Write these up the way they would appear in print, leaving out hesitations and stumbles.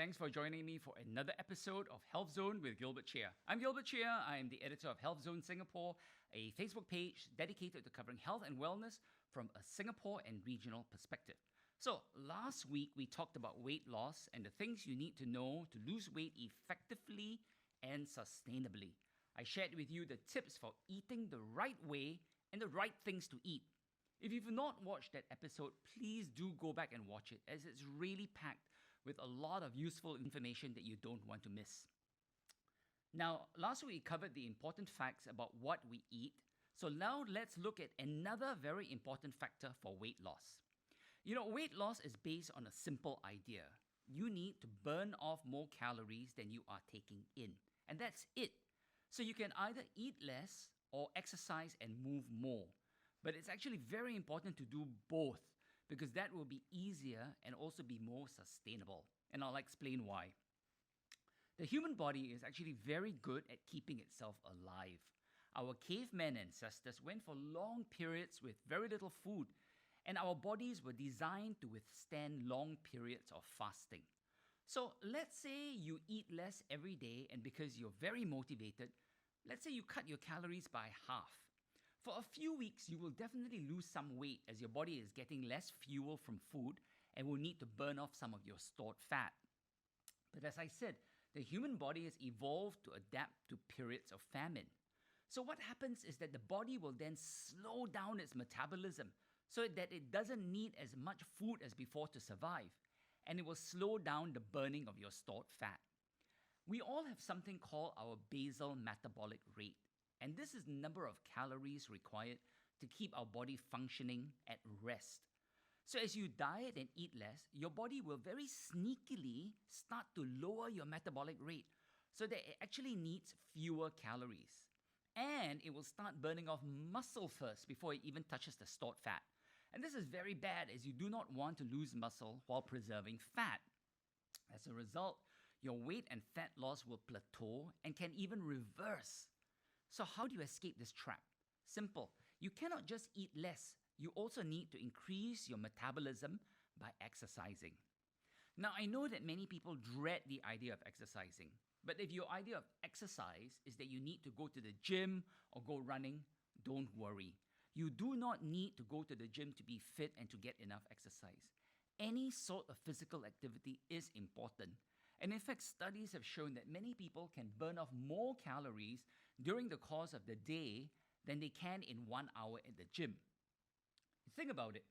Thanks for joining me for another episode of Healthzone with Gilbert Cheah. I'm Gilbert Cheah. I am the editor of Healthzone Singapore, a Facebook page dedicated to covering health and wellness from a Singapore and regional perspective. So, last week we talked about weight loss and the things you need to know to lose weight effectively and sustainably. I shared with you the tips for eating the right way and the right things to eat. If you've not watched that episode, please do go back and watch it, as it's really packed with a lot of useful information that you don't want to miss. Now, last week we covered the important facts about what we eat, so now let's look at another very important factor for weight loss. Weight loss is based on a simple idea. You need to burn off more calories than you are taking in, and that's it. So you can either eat less or exercise and move more. But it's actually very important to do both, because that will be easier and also be more sustainable. And I'll explain why. The human body is actually very good at keeping itself alive. Our caveman ancestors went for long periods with very little food, and our bodies were designed to withstand long periods of fasting. So let's say you eat less every day, and because you're very motivated, let's say you cut your calories by half. For a few weeks, you will definitely lose some weight as your body is getting less fuel from food and will need to burn off some of your stored fat. But as I said, the human body has evolved to adapt to periods of famine. So what happens is that the body will then slow down its metabolism so that it doesn't need as much food as before to survive, and it will slow down the burning of your stored fat. We all have something called our basal metabolic rate. And this is the number of calories required to keep our body functioning at rest. So as you diet and eat less, your body will very sneakily start to lower your metabolic rate so that it actually needs fewer calories. And it will start burning off muscle first before it even touches the stored fat. And this is very bad, as you do not want to lose muscle while preserving fat. As a result, your weight and fat loss will plateau and can even reverse. So how do you escape this trap? Simple. You cannot just eat less. You also need to increase your metabolism by exercising. Now, I know that many people dread the idea of exercising. But if your idea of exercise is that you need to go to the gym or go running, don't worry. You do not need to go to the gym to be fit and to get enough exercise. Any sort of physical activity is important. And in fact, studies have shown that many people can burn off more calories during the course of the day than they can in 1 hour at the gym. Think about it.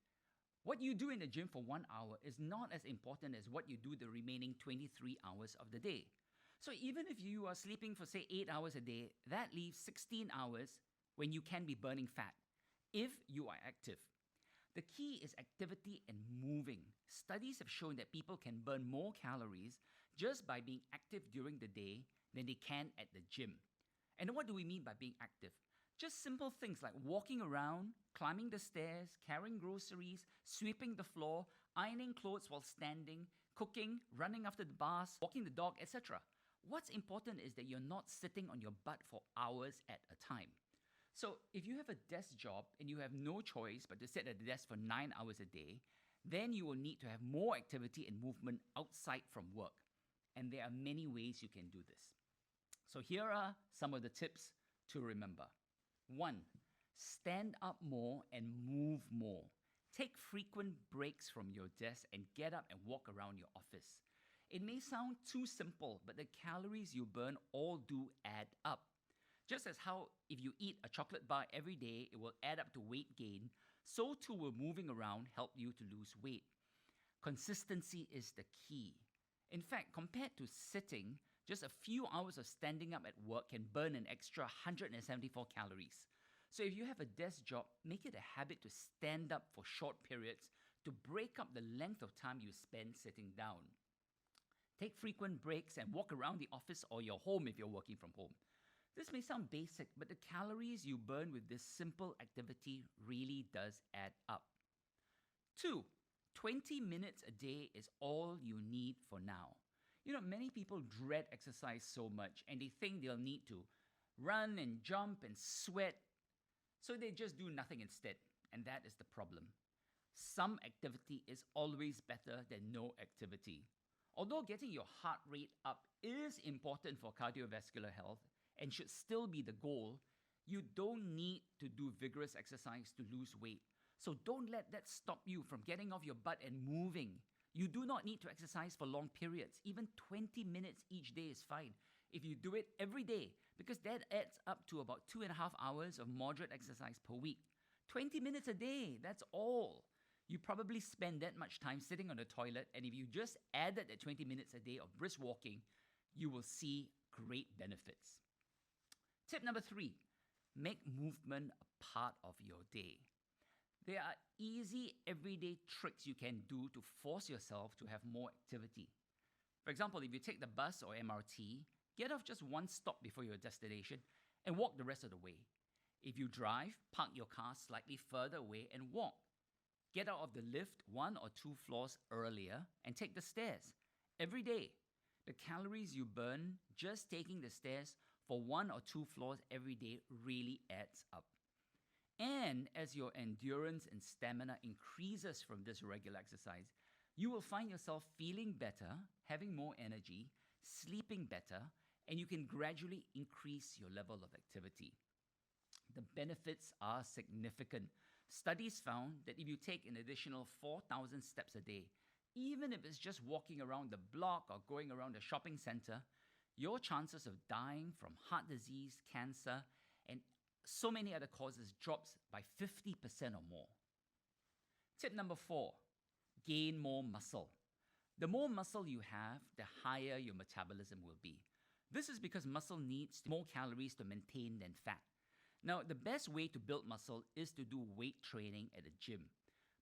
What you do in the gym for 1 hour is not as important as what you do the remaining 23 hours of the day. So even if you are sleeping for, say, 8 hours a day, that leaves 16 hours when you can be burning fat, if you are active. The key is activity and moving. Studies have shown that people can burn more calories just by being active during the day than they can at the gym. And what do we mean by being active? Just simple things like walking around, climbing the stairs, carrying groceries, sweeping the floor, ironing clothes while standing, cooking, running after the bus, walking the dog, etc. What's important is that you're not sitting on your butt for hours at a time. So if you have a desk job and you have no choice but to sit at the desk for 9 hours a day, then you will need to have more activity and movement outside from work. And there are many ways you can do this. So here are some of the tips to remember. 1. Stand up more and move more. Take frequent breaks from your desk and get up and walk around your office. It may sound too simple, but the calories you burn all do add up. Just as how if you eat a chocolate bar every day, it will add up to weight gain, so too will moving around help you to lose weight. Consistency is the key. In fact, compared to sitting, just a few hours of standing up at work can burn an extra 174 calories. So if you have a desk job, make it a habit to stand up for short periods to break up the length of time you spend sitting down. Take frequent breaks and walk around the office or your home if you're working from home. This may sound basic, but the calories you burn with this simple activity really does add up. 2. 20 minutes a day is all you need for now. Many people dread exercise so much and they think they'll need to run and jump and sweat, so they just do nothing instead, and that is the problem. Some activity is always better than no activity. Although getting your heart rate up is important for cardiovascular health and should still be the goal, you don't need to do vigorous exercise to lose weight. So don't let that stop you from getting off your butt and moving. You do not need to exercise for long periods. Even 20 minutes each day is fine if you do it every day, because that adds up to about 2.5 hours of moderate exercise per week. 20 minutes a day, that's all. You probably spend that much time sitting on the toilet, and if you just added that 20 minutes a day of brisk walking, you will see great benefits. Tip number 3, make movement a part of your day. There are easy everyday tricks you can do to force yourself to have more activity. For example, if you take the bus or MRT, get off just one stop before your destination and walk the rest of the way. If you drive, park your car slightly further away and walk. Get out of the lift 1 or 2 floors earlier and take the stairs. Every day, the calories you burn just taking the stairs for 1 or 2 floors every day really adds up. And as your endurance and stamina increases from this regular exercise, you will find yourself feeling better, having more energy, sleeping better, and you can gradually increase your level of activity. The benefits are significant. Studies found that if you take an additional 4,000 steps a day, even if it's just walking around the block or going around a shopping center, your chances of dying from heart disease, cancer, and so many other causes drops by 50% or more. Tip number 4, gain more muscle. The more muscle you have, the higher your metabolism will be. This is because muscle needs more calories to maintain than fat. Now, the best way to build muscle is to do weight training at a gym.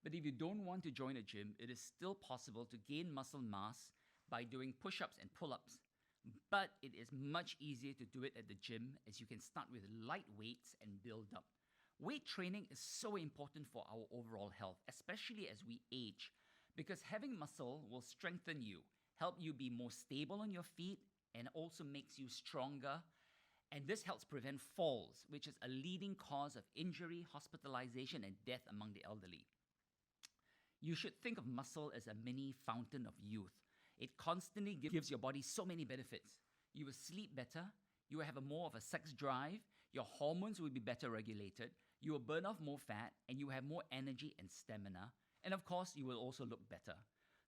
But if you don't want to join a gym, it is still possible to gain muscle mass by doing push-ups and pull-ups. But it is much easier to do it at the gym, as you can start with light weights and build up. Weight training is so important for our overall health, especially as we age, because having muscle will strengthen you, help you be more stable on your feet, and also makes you stronger. And this helps prevent falls, which is a leading cause of injury, hospitalization, and death among the elderly. You should think of muscle as a mini fountain of youth. It constantly gives your body so many benefits. You will sleep better, you will have more of a sex drive, your hormones will be better regulated, you will burn off more fat, and you will have more energy and stamina. And of course, you will also look better.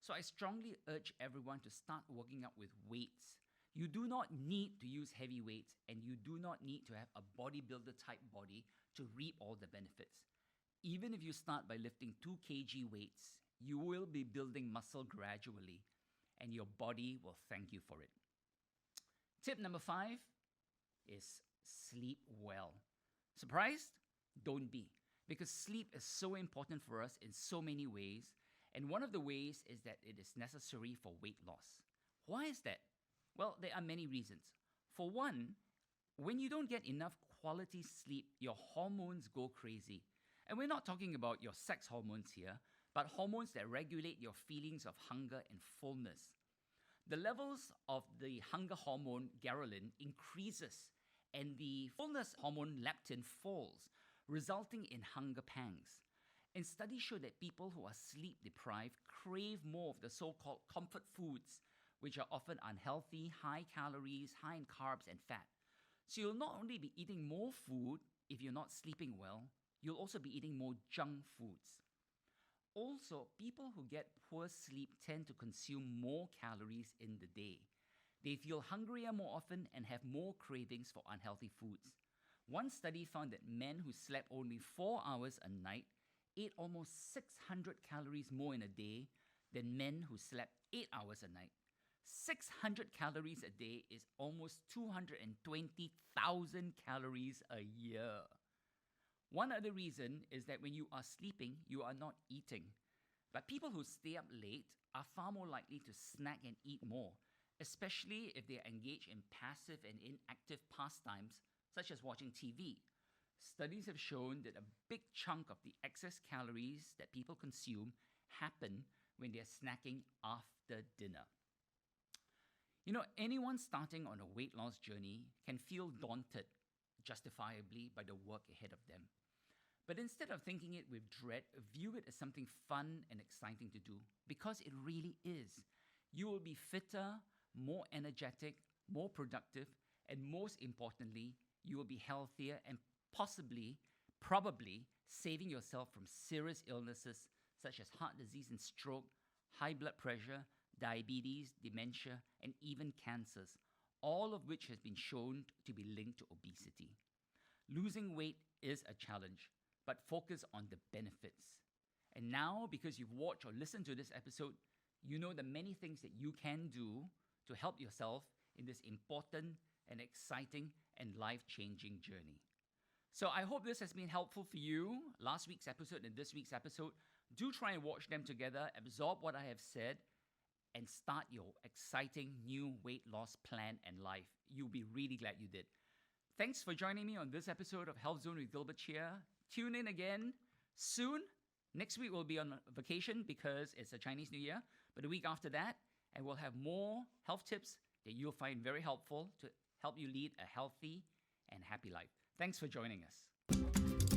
So I strongly urge everyone to start working out with weights. You do not need to use heavy weights, and you do not need to have a bodybuilder type body to reap all the benefits. Even if you start by lifting 2 kg weights, you will be building muscle gradually, and your body will thank you for it. Tip number 5 is sleep well. Surprised? Don't be, because sleep is so important for us in so many ways, and one of the ways is that it is necessary for weight loss. Why is that? Well, there are many reasons. For one, when you don't get enough quality sleep, your hormones go crazy. And we're not talking about your sex hormones here, but hormones that regulate your feelings of hunger and fullness. The levels of the hunger hormone ghrelin increases, and the fullness hormone leptin falls, resulting in hunger pangs. And studies show that people who are sleep deprived crave more of the so-called comfort foods, which are often unhealthy, high calories, high in carbs and fat. So you'll not only be eating more food if you're not sleeping well, you'll also be eating more junk foods. Also, people who get poor sleep tend to consume more calories in the day. They feel hungrier more often and have more cravings for unhealthy foods. One study found that men who slept only 4 hours a night ate almost 600 calories more in a day than men who slept 8 hours a night. 600 calories a day is almost 220,000 calories a year. One other reason is that when you are sleeping, you are not eating. But people who stay up late are far more likely to snack and eat more, especially if they are engaged in passive and inactive pastimes, such as watching TV. Studies have shown that a big chunk of the excess calories that people consume happen when they are snacking after dinner. You know, anyone starting on a weight loss journey can feel daunted, justifiably, by the work ahead of them. But instead of thinking it with dread, view it as something fun and exciting to do, because it really is. you will be fitter, more energetic, more productive, and most importantly, you will be healthier and probably saving yourself from serious illnesses such as heart disease and stroke, high blood pressure, diabetes, dementia, and even cancers, all of which has been shown to be linked to obesity. Losing weight is a challenge, but focus on the benefits. And now, because you've watched or listened to this episode, you know the many things that you can do to help yourself in this important and exciting and life-changing journey. So I hope this has been helpful for you, last week's episode and this week's episode. Do try and watch them together, absorb what I have said, and start your exciting new weight loss plan and life. You'll be really glad you did. Thanks for joining me on this episode of Health Zone with Gilbert Cheah. Tune in again soon. Next week we'll be on vacation because it's a Chinese New Year, but the week after that, and we'll have more health tips that you'll find very helpful to help you lead a healthy and happy life. Thanks for joining us.